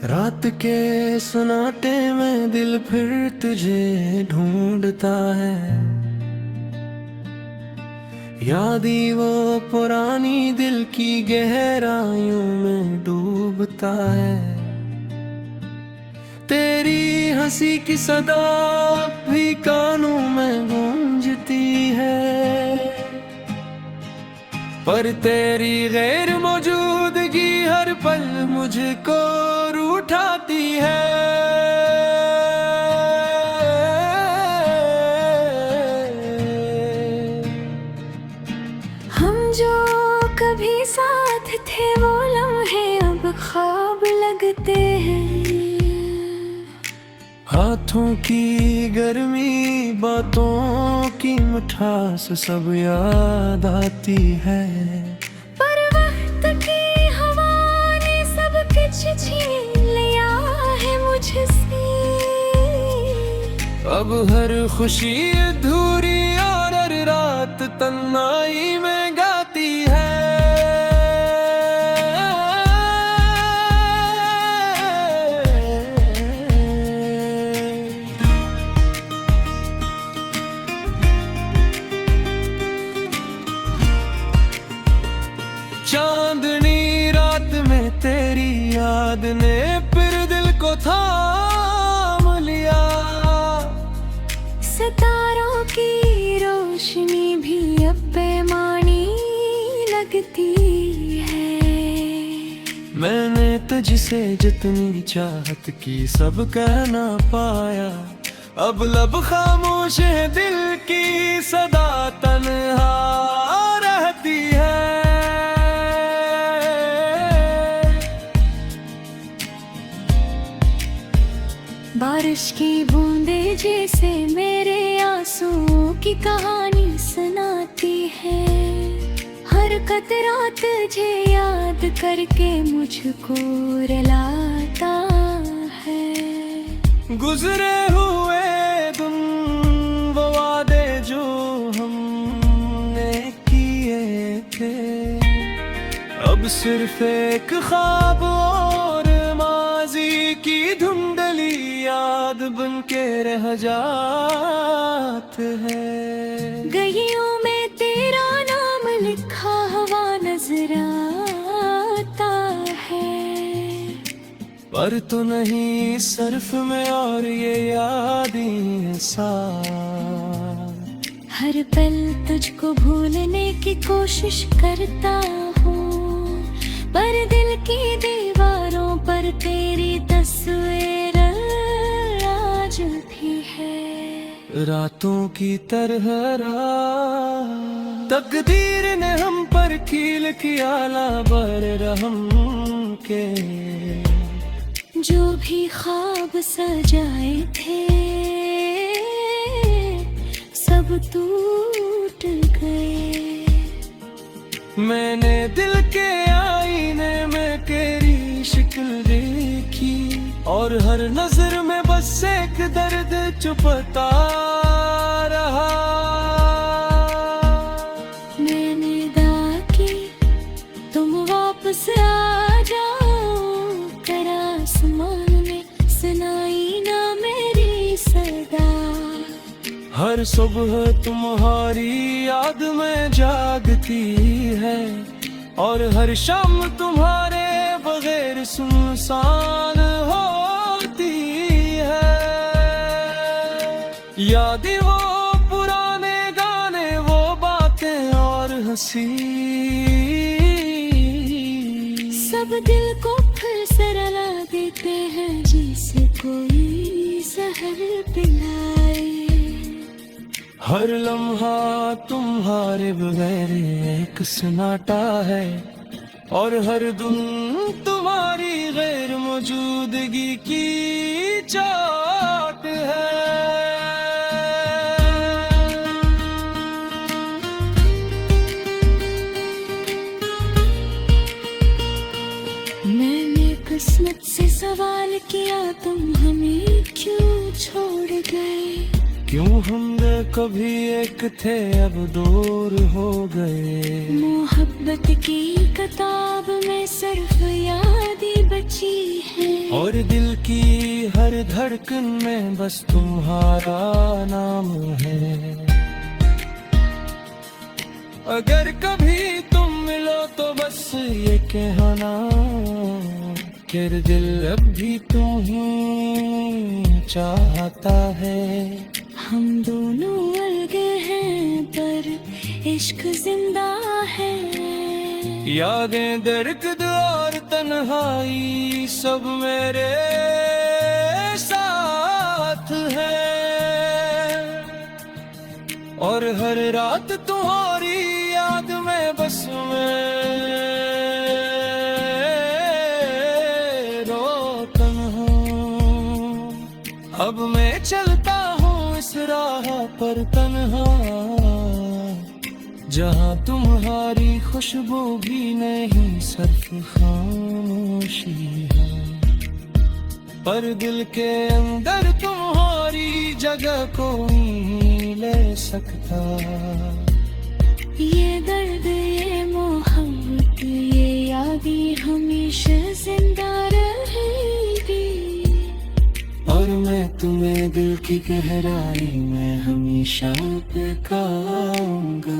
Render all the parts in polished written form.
रात के सन्नाटे में दिल फिर तुझे ढूंढता है। यादी वो पुरानी दिल की गहराइयों में डूबता है। तेरी हंसी की सदा भी कानों में गूंजती है, पर तेरी गैर मौजूदगी हर पल मुझको रूठाती है। हम जो कभी साथ थे वो लम्हे अब ख्वाब लगते हैं। हाथों की गर्मी, बातों की मिठास सब याद आती है। पर वक्त की हवा ने सब कुछ छीन लिया है मुझसे। अब हर खुशी अधूरी और हर रात तन्हाई में गाती है। चांदनी रात में तेरी याद ने फिर दिल को थाम लिया। सितारों की रोशनी भी अब बेमानी लगती है। मैंने तुझसे जितनी चाहत की सब कह ना पाया। अब लब खामोश है, दिल की सदा तन्हा रहती है। बारिश की बूंदे जैसे मेरे आंसुओं की कहानी सुनाती है। हर कतरा तुझे याद करके मुझको रुलाता है। गुजरे हुए दिन वो वादे जो हमने किए थे, अब सिर्फ एक ख्वाब और माजी की धुंधली याद बनके रह जाते हैं। गलियों में तेरा नाम लिखा हुआ नजर आता है, पर तो नहीं सर्फ में और ये यादें साथ। हर पल तुझको भूलने की कोशिश करता हूँ, पर दिल की दीवारों पर तेरी तस्वीर आज भी है। रातों की तरह तकदीर ने हम पर कील किया लाबर रहम के। जो भी ख्वाब सजाए थे सब टूट गए। मैंने दिल के आईने में तेरी शक्ल देखी, और हर नजर में बस एक दर्द छुपता रहा। मैंने दुआ की तुम वापस आ जाओ, कर आसमान में सुनाई ना मेरी सदा। हर सुबह तुम्हारी याद में जागती है, और हर शाम तुम्हारे बगैर सुनसान होती है। यादें वो पुराने गाने, वो बातें और हंसी, सब दिल को फिर से रुला देते हैं जैसे कोई जहर पिलाए। हर लम्हा तुम्हारे बगैर एक सन्नाटा है, और हर दिन तुम्हारी गैर मौजूदगी की चोट है। मैंने किस्मत से सवाल किया, तुम हमें क्यों छोड़ क्यों हम कभी एक थे अब दूर हो गए। मोहब्बत की किताब में सिर्फ यादें बची है, और दिल की हर धड़कन में बस तुम्हारा नाम है। अगर कभी तुम मिलो तो बस ये कहना कि दिल अब भी तुम ही चाहता है। हम दोनों अलग हैं पर इश्क जिंदा है। यादें दर्द और तन्हाई सब मेरे साथ है, और हर रात तुम्हारी याद में बस मैं रोता हूँ। अब मैं चलता हूँ इस राह पर तन्हा, जहाँ तुम्हारी खुशबू भी नहीं सिर्फ खामोशी है। पर दिल के अंदर तुम्हारी जगह कोई नहीं ले सकता। ये दर्द, ये मोहब्बत, ये यादें हमेशा जिंदा रहेगी। और मैं तुम्हें दिल की गहराई में हमेशा पाऊंगा।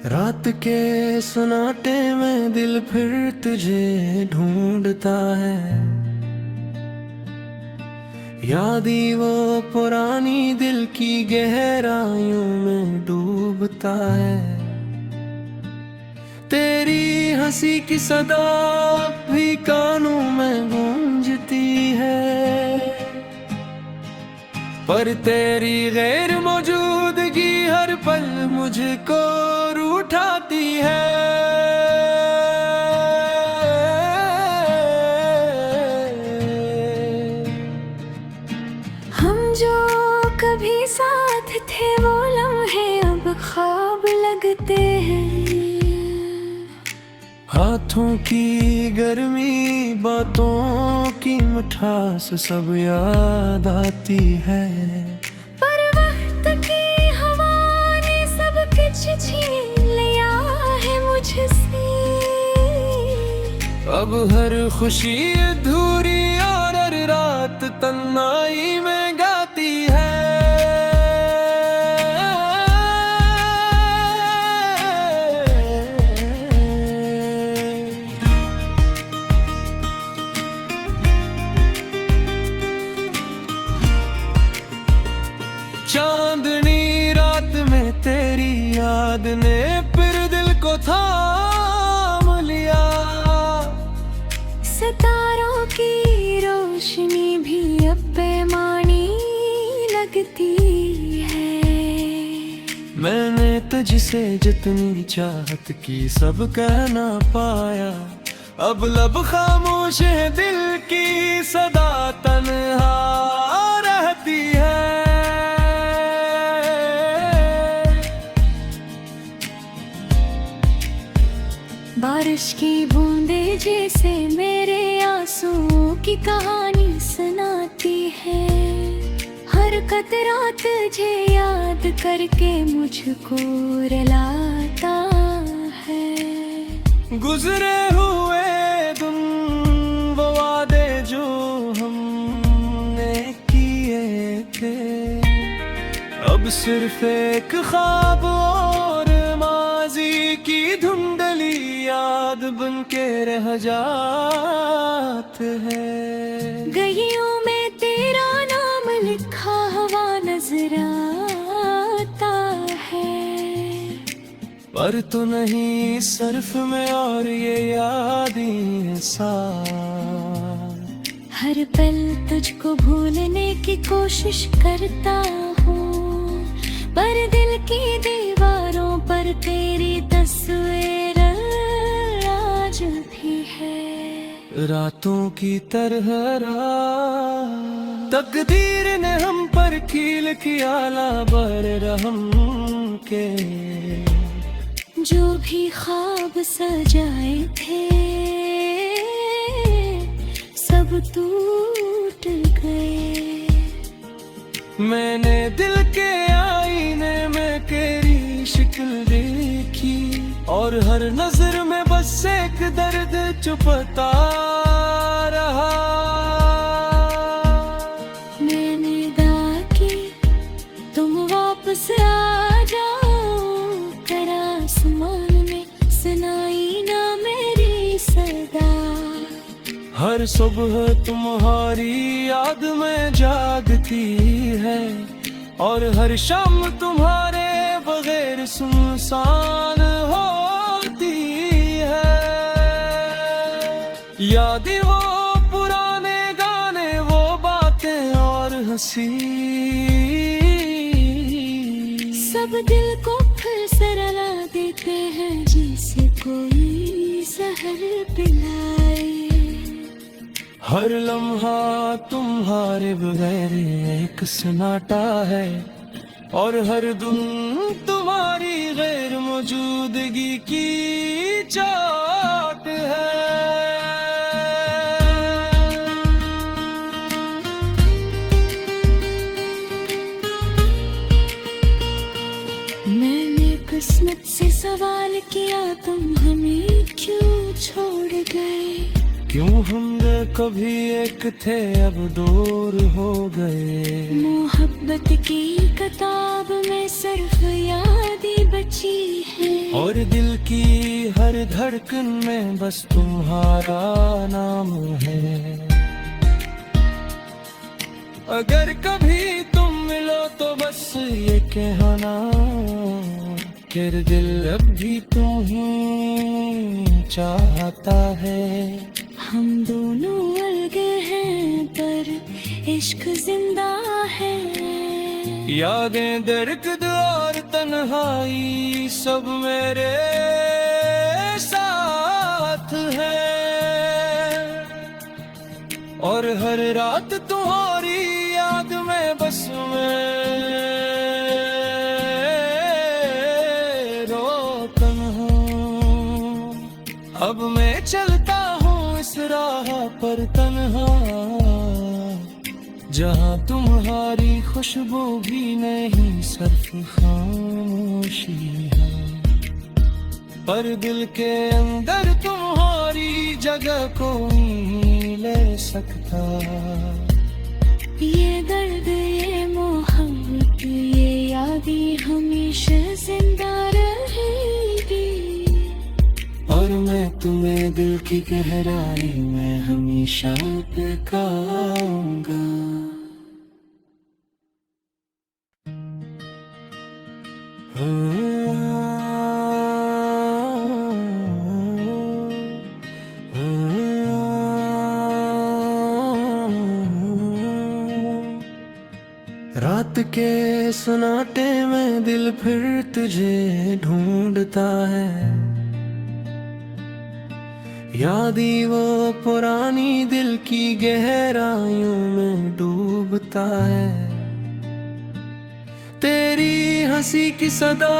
रात के सन्नाटे में दिल फिर तुझे ढूंढता है। यादें वो पुरानी दिल की गहराइयों में डूबता है। तेरी हंसी की सदा भी कानों में गूंजती है, पर तेरी गैर मौजूदगी हर पल मुझको रूठाती है। हम जो कभी साथ थे वो लम्हे अब ख्वाब लगते हैं। हाथों की गर्मी, बातों की मिठास सब याद आती है। पर वक्त की हवा ने सब कुछ छीन लिया है मुझसे। अब हर खुशी अधूरी और हर रात तन्हाई में गाती है। चांदनी रात में तेरी याद ने फिर दिल को थाम लिया। सितारों की रोशनी भी अब बेमानी लगती है। मैंने तुझसे जितनी चाहत की सब कह ना पाया। अब लब खामोश है, दिल की सदा तन्हा रहती है। बारिश की बूंदे जैसे मेरे आंसुओं की कहानी सुनाती है। हर कतरा तुझे याद करके मुझको रुलाता है। गुजरे हुए दिन वो वादे जो हमने किए थे, अब सिर्फ एक ख्वाब और माजी की धुंधली याद बन के रह जाते हैं। गलियों में तेरा नाम लिखा हुआ नजर आता है, पर तो नहीं सिर्फ मैं और ये यादें साथ। हर पल तुझको भूलने की कोशिश करता हूँ, पर दिल की दीवारों पर तेरी तस्वीर आज भी है। रातों की तरह तकदीर ने हम पर कील किया लाबर रहम के। जो भी ख्वाब सजाए थे सब टूट गए। मैंने दिल के आईने में तेरी शक्ल देखी और हर नजर में बस एक दर्द छुपता रहा। मैंने दुआ की तुम वापस आ जाओ, कर आसमान में सुनाई ना मेरी सदा। हर सुबह तुम्हारी याद में जागती है और हर शाम तुम्हारे बगैर सुनसान होती है। यादें वो पुराने गाने, वो बातें और हंसी, सब दिल को फिर से रुला देते हैं जैसे कोई जहर पिलाए। हर लम्हा तुम्हारे बगैर एक सन्नाटा है और हर धुन तुम्हारी गैर मौजूदगी की चोट है। मैंने किस्मत से सवाल किया तुम हमें क्यों छोड़ गए। क्यों हम कभी एक थे अब दूर हो गए। मोहब्बत की किताब में सिर्फ यादें बची है और दिल की हर धड़कन में बस तुम्हारा नाम है। अगर कभी तुम मिलो तो बस ये कहना कि दिल अब भी तुम्हें चाहता है। हम दोनों अलग हैं पर इश्क जिंदा है। यादें दर्द और तन्हाई सब मेरे साथ है और हर रात तुम्हारी याद में बस मैं रोता हूँ। अब मैं चलता हूँ इस राह पर तन्हा, जहाँ तुम्हारी खुशबू भी नहीं सिर्फ खामोशी है। पर दिल के अंदर तुम्हारी जगह कोई नहीं ले सकता। ये दर्द ये मोहब्बत ये यादें हमेशा जिंदा रहेगी। और मैं तुम्हें दिल की गहराई में हमेशा दिखाऊंगा। रात के सन्नाटे में दिल फिर तुझे ढूंढता है। यादी वो पुरानी दिल की गहराइयों में डूबता है। तेरी हंसी की सदा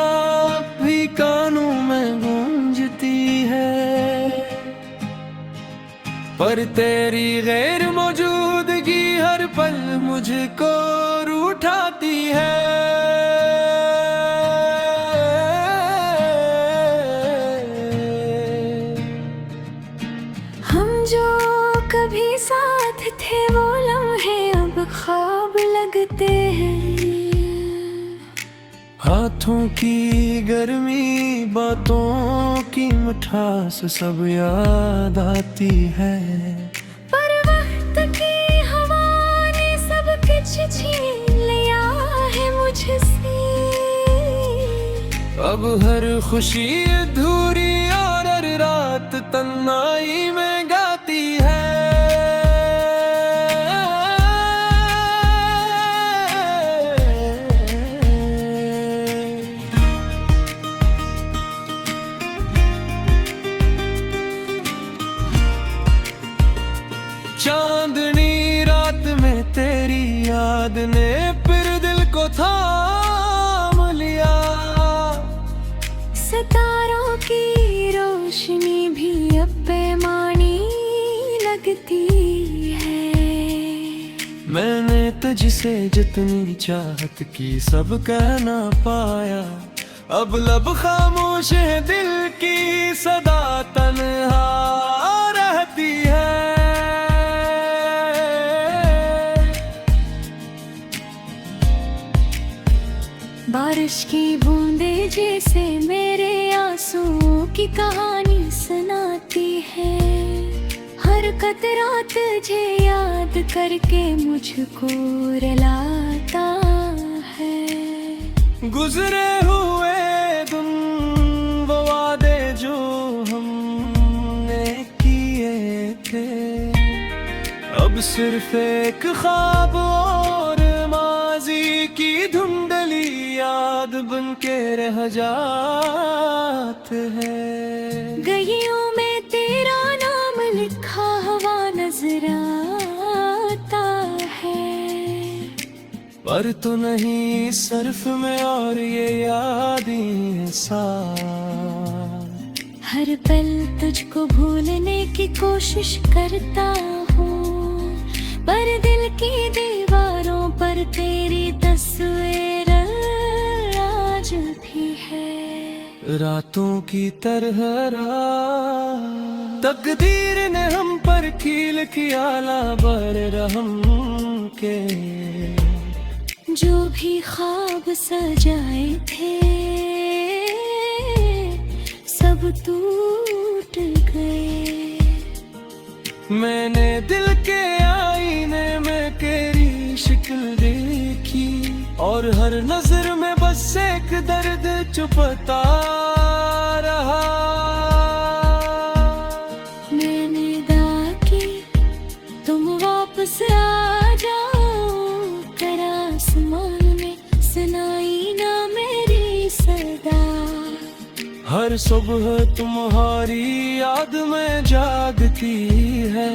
भी कानों में गूंजती है, पर तेरी गैर मौजूदगी हर पल मुझको रूठाती है। हम जो कभी साथ थे वो लम्हे अब ख्वाब लगते हैं। हाथों की गर्मी बातों की मिठास सब याद आती है। पर वक्त की हवा ने सब कुछ छीन लिया है मुझसे। अब हर खुशी अधूरी और हर रात तन्हाई में गाती है। याद ने फिर दिल को थाम लिया। सितारों की रोशनी भी अब बेमानी लगती है। मैंने तुझसे जितनी चाहत की सब कह ना पाया, अब लब खामोश है, दिल की सदा तन्हा रहती है। बारिश की बूंदे जैसे मेरे आंसुओं की कहानी सुनाती है। हर कतरा तुझे याद करके मुझको रुलाता है। गुजरे हुए दिन वो वादे जो हमने किए थे, अब सिर्फ एक ख्वाब और माजी की धुंधली याद बनके रह जाते हैं। गलियों में तेरा नाम लिखा हुआ नजर आता है, पर तो नहीं सिर्फ मैं और ये यादें साथ। हर पल तुझको भूलने की कोशिश करता हूँ, पर दिल की दीवारों पर तेरी तस्वीर आज भी है। रातों की तरह तकदीर ने हम पर खील किया लाबर रहम के। जो भी ख्वाब सजाए थे सब टूट गए। मैंने दिल के आईने में तेरी शक्ल देखी, और हर नजर में बस एक दर्द छुपता रहा। मैंने दुआ की तुम वापस आ जाओ, कर आसमान में सुनाई ना मेरी सदा। हर सुबह तुम्हारी याद में जागती है,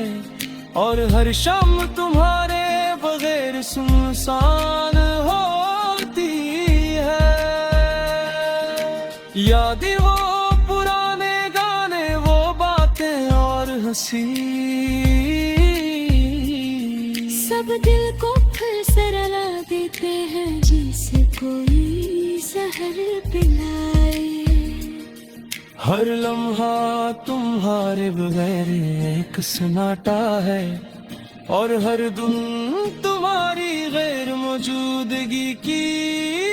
और हर शाम तुम्हारे बगैर सुनसान होती है। यादें वो पुराने गाने, वो बातें और हंसी, सब दिल को फिर से रुला देते हैं जैसे कोई जहर पिलाए। हर लम्हा तुम्हारे बगैर एक सन्नाटा है, और हर दिन तुम्हारी गैर मौजूदगी की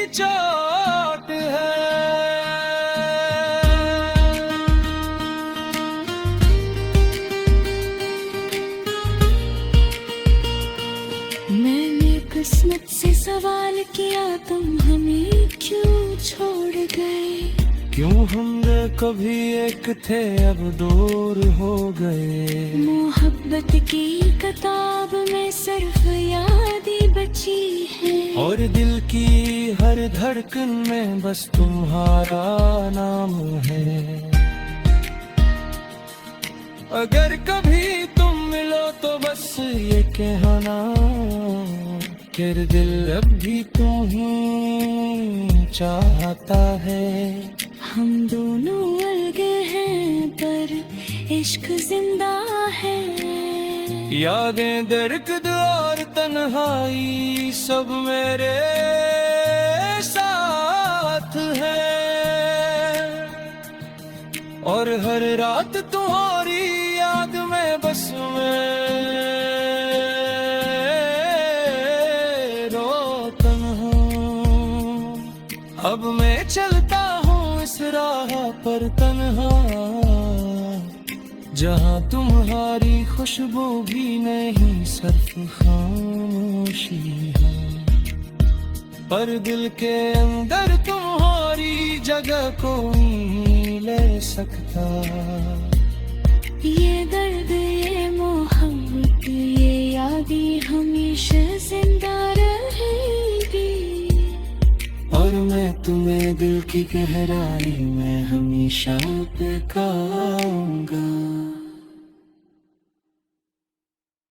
चोट है। मैंने किस्मत से सवाल किया तुम हमें क्यों छोड़ गए। क्यों हम कभी एक थे अब दूर हो गए। मोहब्बत की किताब में सिर्फ याद ही बची है, और दिल की हर धड़कन में बस तुम्हारा नाम है। अगर कभी तुम मिलो तो बस ये कहना, कि दिल अब भी तुम्हें चाहता है। हम दोनों अलग हैं पर इश्क जिंदा है। यादें दर्द और तन्हाई सब मेरे साथ है, और हर रात तुम्हारी याद में बस मैं रोता हूँ। अब मैं चलता हूँ इस राह पर तन्हा, जहाँ तुम्हारी खुशबू भी नहीं सिर्फ खामोशी है। पर दिल के अंदर तुम्हारी जगह कोई नहीं ले सकता। ये दर्द ये मोहब्बत ये यादें हमेशा जिंदा रहेगी, और मैं तुम्हें दिल की गहराई में हमेशा तकाऊंगा।